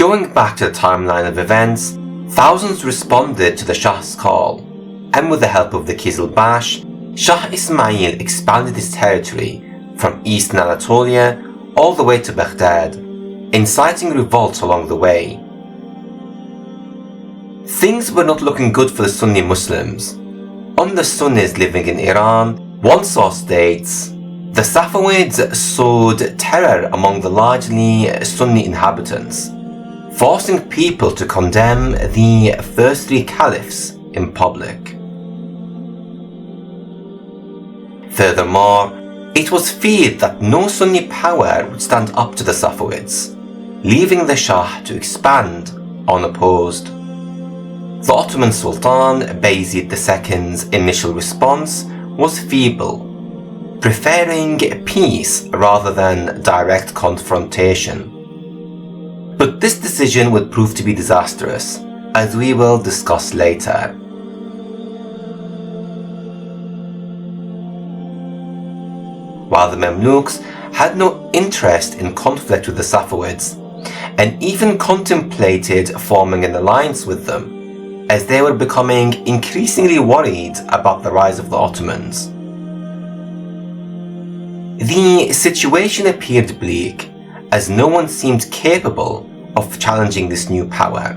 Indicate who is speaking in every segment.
Speaker 1: Going back to the timeline of events, thousands responded to the Shah's call, and with the help of the Qizilbash, Shah Ismail expanded his territory from eastern Anatolia all the way to Baghdad, inciting revolts along the way. Things were not looking good for the Sunni Muslims. On the Sunnis living in Iran, one source states, the Safavids sowed terror among the largely Sunni inhabitants, forcing people to condemn the first three caliphs in public. Furthermore, it was feared that no Sunni power would stand up to the Safavids, leaving the Shah to expand unopposed. The Ottoman Sultan Bayezid II's initial response was feeble, preferring peace rather than direct confrontation. But this decision would prove to be disastrous, as we will discuss later. While the Mamluks had no interest in conflict with the Safavids, and even contemplated forming an alliance with them, as they were becoming increasingly worried about the rise of the Ottomans. The situation appeared bleak, as no one seemed capable of challenging this new power,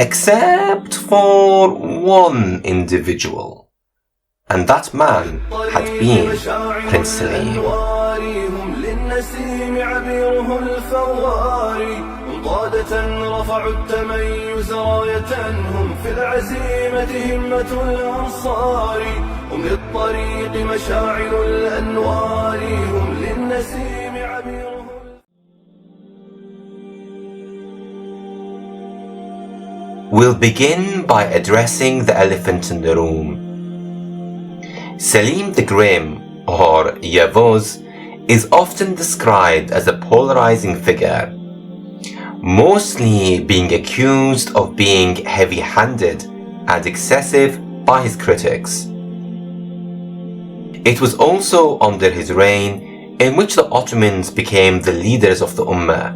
Speaker 1: except for one individual, and that man had been Prince Selim. قادة رفعوا التميز راية هم في العزيمة همة الأنصار هم للطريق مشاعل الأنوار هم للنسيم عبيرهم. We'll begin by addressing the elephant in the room. Selim the Grim, or Yavuz, is often described as a polarizing figure, mostly being accused of being heavy-handed and excessive by his critics. It was also under his reign in which the Ottomans became the leaders of the Ummah,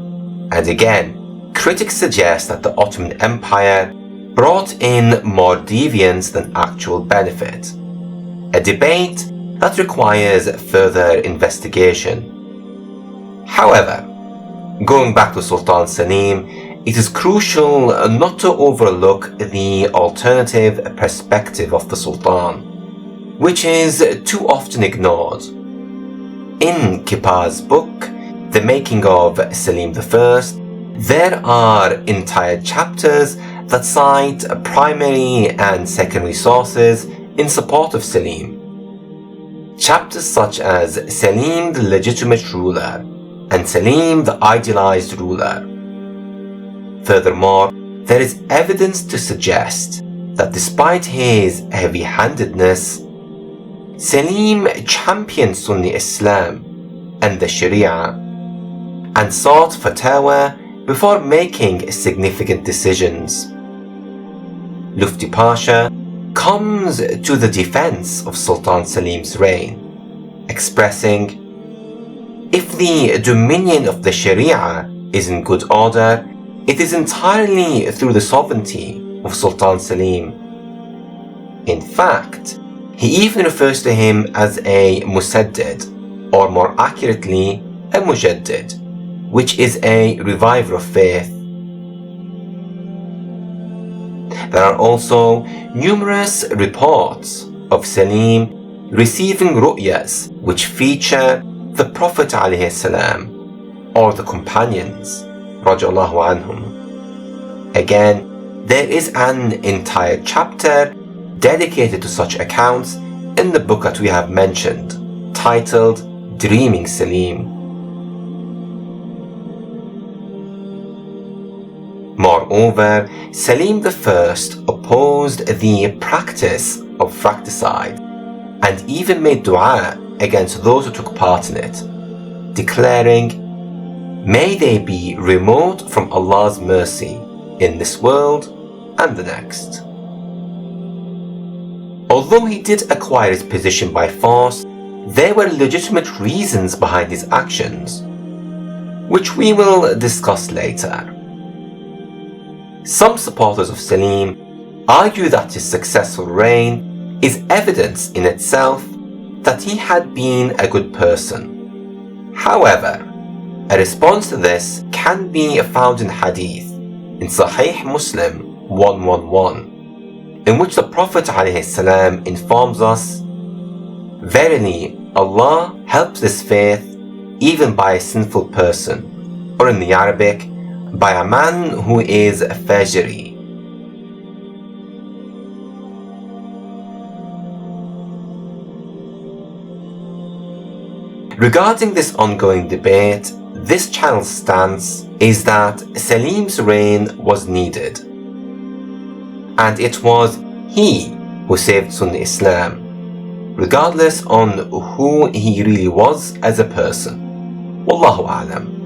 Speaker 1: and again, critics suggest that the Ottoman Empire brought in more deviance than actual benefit, a debate that requires further investigation. However, going back to Sultan Selim, it is crucial not to overlook the alternative perspective of the Sultan, which is too often ignored. In Kipar's book, The Making of Selim I, there are entire chapters that cite primary and secondary sources in support of Selim. Chapters such as Selim the legitimate ruler and Selim the idealized ruler. Furthermore, there is evidence to suggest that despite his heavy-handedness, Selim championed Sunni Islam and the Sharia and sought fatwa before making significant decisions. Lufti Pasha comes to the defense of Sultan Selim's reign, expressing, if the dominion of the Sharia is in good order, it is entirely through the sovereignty of Sultan Selim. In fact, he even refers to him as a Musaddid, or more accurately, a Mujaddid, which is a reviver of faith. There are also numerous reports of Selim receiving ru'yas which feature the Prophet ﷺ or the companions radiallahu anhum. Again, there is an entire chapter dedicated to such accounts in the book that we have mentioned, titled Dreaming Selim. Moreover, Selim I opposed the practice of fratricide and even made dua against those who took part in it, declaring, "May they be remote from Allah's mercy in this world and the next." Although he did acquire his position by force, there were legitimate reasons behind his actions, which we will discuss later. Some supporters of Selim argue that his successful reign is evidence in itself that he had been a good person. However, a response to this can be found in Hadith in Sahih Muslim 111, in which the Prophet ﷺ informs us, "Verily, Allah helps this faith even by a sinful person," or in the Arabic, by a man who is a fajri. Regarding this ongoing debate, this channel's stance is that Selim's reign was needed, and it was he who saved Sunni Islam, regardless on who he really was as a person. Wallahu a'lam.